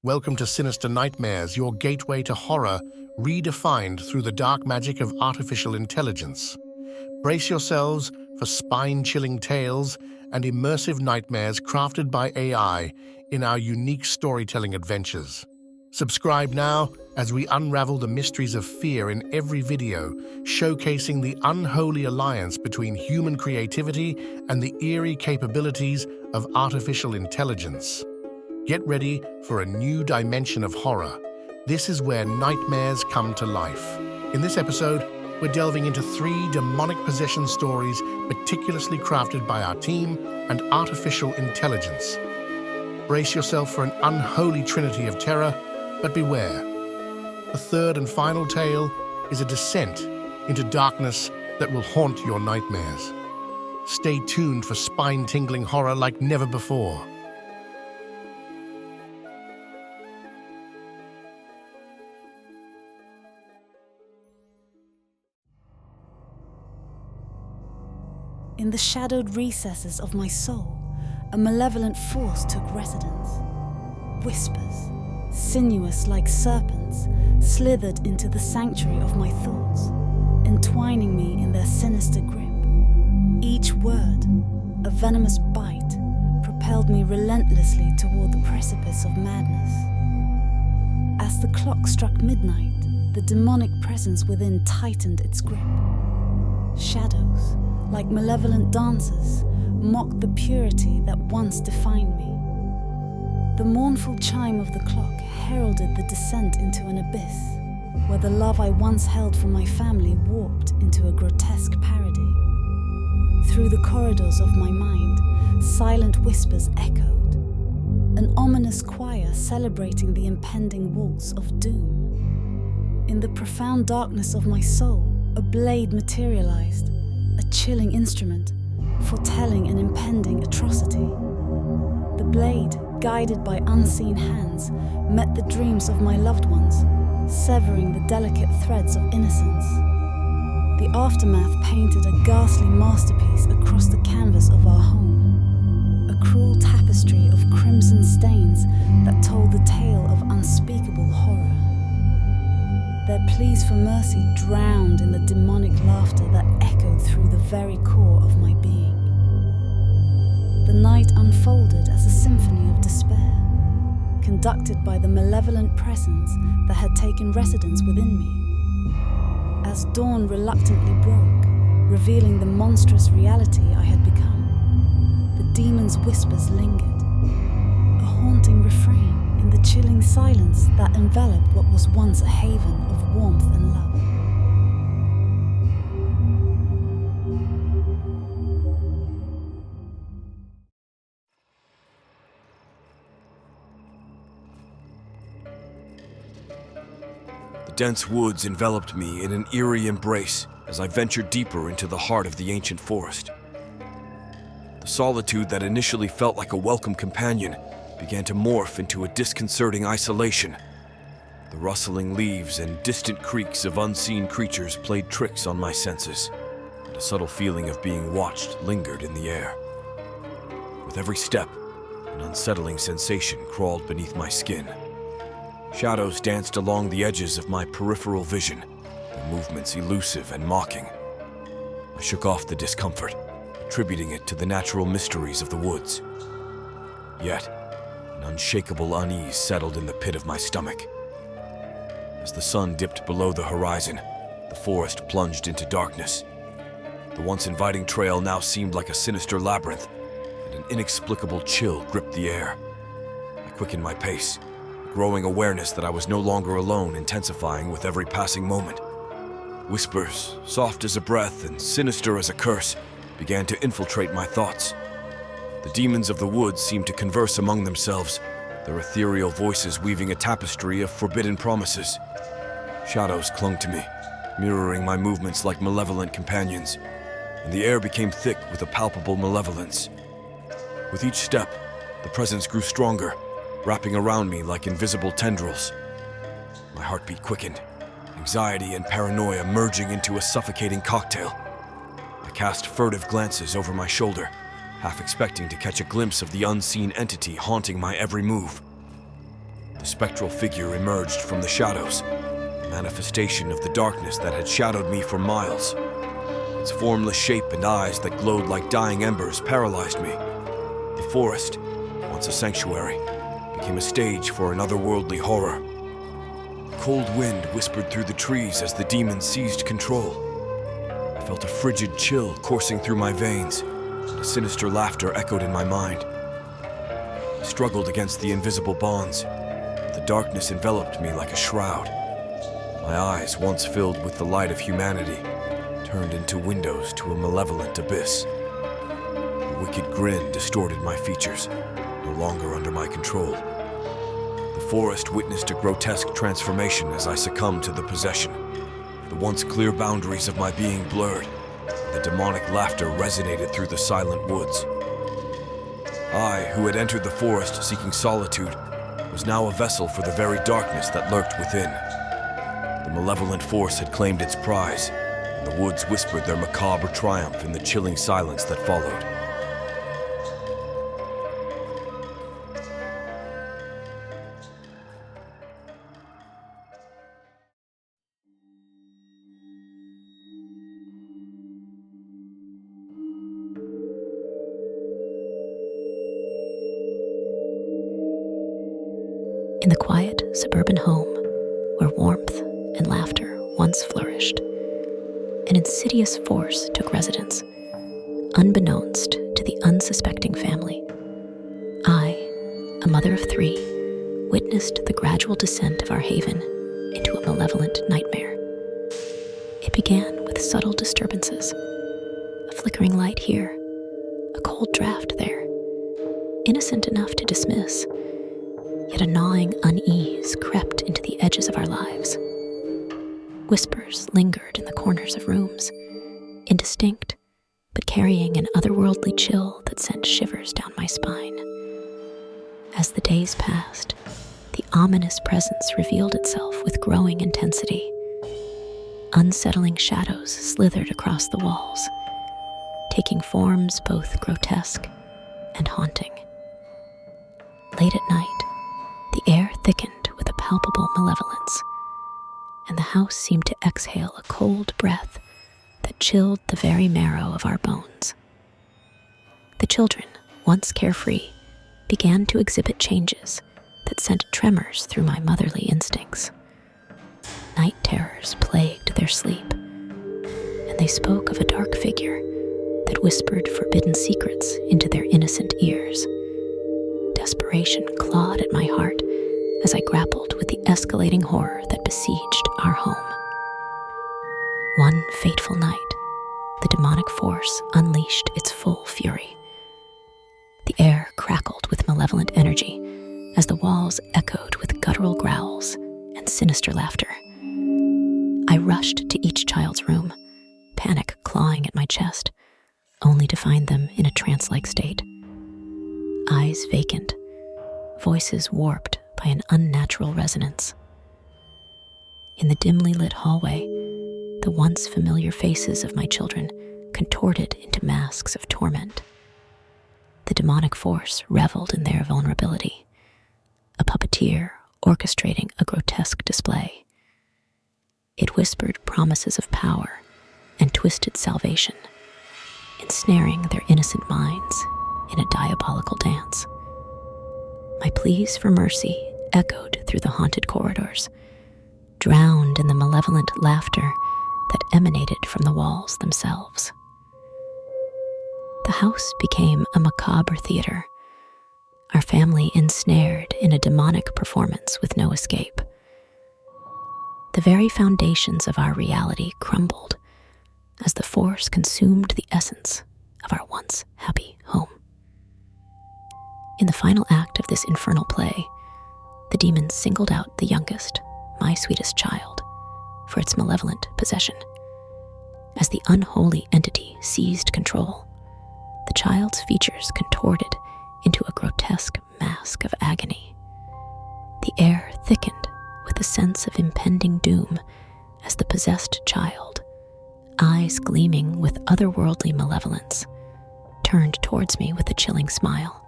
Welcome to Sinister Nightmares, your gateway to horror, redefined through the dark magic of artificial intelligence. Brace yourselves for spine-chilling tales and immersive nightmares crafted by AI in our unique storytelling adventures. Subscribe now as we unravel the mysteries of fear in every video, showcasing the unholy alliance between human creativity and the eerie capabilities of artificial intelligence. Get ready for a new dimension of horror. This is where nightmares come to life. In this episode, we're delving into 3 demonic possession stories meticulously crafted by our team and artificial intelligence. Brace yourself for an unholy trinity of terror, but beware. The third and final tale is a descent into darkness that will haunt your nightmares. Stay tuned for spine-tingling horror like never before. In the shadowed recesses of my soul, a malevolent force took residence. Whispers, sinuous like serpents, slithered into the sanctuary of my thoughts, entwining me in their sinister grip. Each word, a venomous bite, propelled me relentlessly toward the precipice of madness. As the clock struck midnight, the demonic presence within tightened its grip. Shadows, like malevolent dancers, mocked the purity that once defined me. The mournful chime of the clock heralded the descent into an abyss, where the love I once held for my family warped into a grotesque parody. Through the corridors of my mind, silent whispers echoed, an ominous choir celebrating the impending waltz of doom. In the profound darkness of my soul, a blade materialized, a chilling instrument, foretelling an impending atrocity. The blade, guided by unseen hands, met the dreams of my loved ones, severing the delicate threads of innocence. The aftermath painted a ghastly masterpiece across the canvas of our home, a cruel tapestry of crimson stains that told the tale of unspeakable horror. Their pleas for mercy drowned in the demonic laughter that echoed through the very core of my being. The night unfolded as a symphony of despair, conducted by the malevolent presence that had taken residence within me. As dawn reluctantly broke, revealing the monstrous reality I had become, the demon's whispers lingered, a haunting refrain in the chilling silence that enveloped what was once a haven of warmth and love. The dense woods enveloped me in an eerie embrace as I ventured deeper into the heart of the ancient forest. The solitude that initially felt like a welcome companion began to morph into a disconcerting isolation. The rustling leaves and distant creaks of unseen creatures played tricks on my senses, and a subtle feeling of being watched lingered in the air. With every step, an unsettling sensation crawled beneath my skin. Shadows danced along the edges of my peripheral vision, their movements elusive and mocking. I shook off the discomfort, attributing it to the natural mysteries of the woods. Yet, an unshakable unease settled in the pit of my stomach. As the sun dipped below the horizon, the forest plunged into darkness. The once inviting trail now seemed like a sinister labyrinth, and an inexplicable chill gripped the air. I quickened my pace, a growing awareness that I was no longer alone intensifying with every passing moment. Whispers, soft as a breath and sinister as a curse, began to infiltrate my thoughts. The demons of the woods seemed to converse among themselves, their ethereal voices weaving a tapestry of forbidden promises. Shadows clung to me, mirroring my movements like malevolent companions, and the air became thick with a palpable malevolence. With each step, the presence grew stronger, wrapping around me like invisible tendrils. My heartbeat quickened, anxiety and paranoia merging into a suffocating cocktail. I cast furtive glances over my shoulder, half expecting to catch a glimpse of the unseen entity haunting my every move. A spectral figure emerged from the shadows, a manifestation of the darkness that had shadowed me for miles. Its formless shape and eyes that glowed like dying embers paralyzed me. The forest, once a sanctuary, became a stage for an otherworldly horror. A cold wind whispered through the trees as the demon seized control. I felt a frigid chill coursing through my veins, and a sinister laughter echoed in my mind. I struggled against the invisible bonds. The darkness enveloped me like a shroud. My eyes, once filled with the light of humanity, turned into windows to a malevolent abyss. A wicked grin distorted my features, no longer under my control. The forest witnessed a grotesque transformation as I succumbed to the possession. The once clear boundaries of my being blurred. The demonic laughter resonated through the silent woods. I, who had entered the forest seeking solitude, was now a vessel for the very darkness that lurked within. The malevolent force had claimed its prize, and the woods whispered their macabre triumph in the chilling silence that followed. In the quiet suburban home where warmth and laughter once flourished, an insidious force took residence, unbeknownst to the unsuspecting family. I, a mother of 3, witnessed the gradual descent of our haven into a malevolent nightmare. It began with subtle disturbances, a flickering light here, a cold draft there, innocent enough to dismiss. Yet a gnawing unease crept into the edges of our lives. Whispers lingered in the corners of rooms, indistinct, but carrying an otherworldly chill that sent shivers down my spine. As the days passed, the ominous presence revealed itself with growing intensity. Unsettling shadows slithered across the walls, taking forms both grotesque and haunting. Late at night, the air thickened with a palpable malevolence, and the house seemed to exhale a cold breath that chilled the very marrow of our bones. The children, once carefree, began to exhibit changes that sent tremors through my motherly instincts. Night terrors plagued their sleep, and they spoke of a dark figure that whispered forbidden secrets into their innocent ears. Desperation clawed at my heart as I grappled with the escalating horror that besieged our home. One fateful night, the demonic force unleashed its full fury. The air crackled with malevolent energy as the walls echoed with guttural growls and sinister laughter. I rushed to each child's room, panic clawing at my chest, only to find them in a trance-like state. Eyes vacant, voices warped by an unnatural resonance. In the dimly lit hallway, the once familiar faces of my children contorted into masks of torment. The demonic force reveled in their vulnerability, a puppeteer orchestrating a grotesque display. It whispered promises of power and twisted salvation, ensnaring their innocent minds in a diabolical dance. My pleas for mercy echoed through the haunted corridors, drowned in the malevolent laughter that emanated from the walls themselves. The house became a macabre theater, our family ensnared in a demonic performance with no escape. The very foundations of our reality crumbled as the force consumed the essence of our once happy home. In the final act of this infernal play, the demon singled out the youngest, my sweetest child, for its malevolent possession. As the unholy entity seized control, the child's features contorted into a grotesque mask of agony. The air thickened with a sense of impending doom as the possessed child, eyes gleaming with otherworldly malevolence, turned towards me with a chilling smile.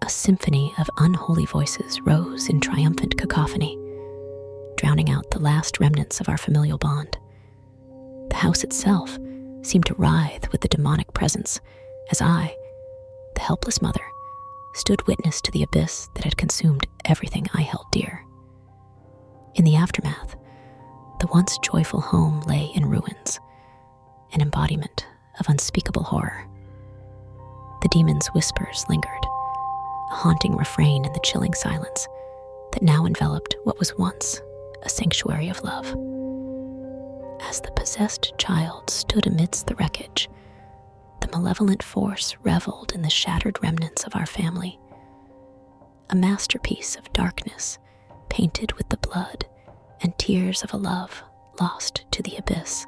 A symphony of unholy voices rose in triumphant cacophony, drowning out the last remnants of our familial bond. The house itself seemed to writhe with the demonic presence as I, the helpless mother, stood witness to the abyss that had consumed everything I held dear. In the aftermath, the once joyful home lay in ruins, an embodiment of unspeakable horror. The demon's whispers lingered, a haunting refrain in the chilling silence that now enveloped what was once a sanctuary of love. As the possessed child stood amidst the wreckage, the malevolent force reveled in the shattered remnants of our family, a masterpiece of darkness painted with the blood and tears of a love lost to the abyss.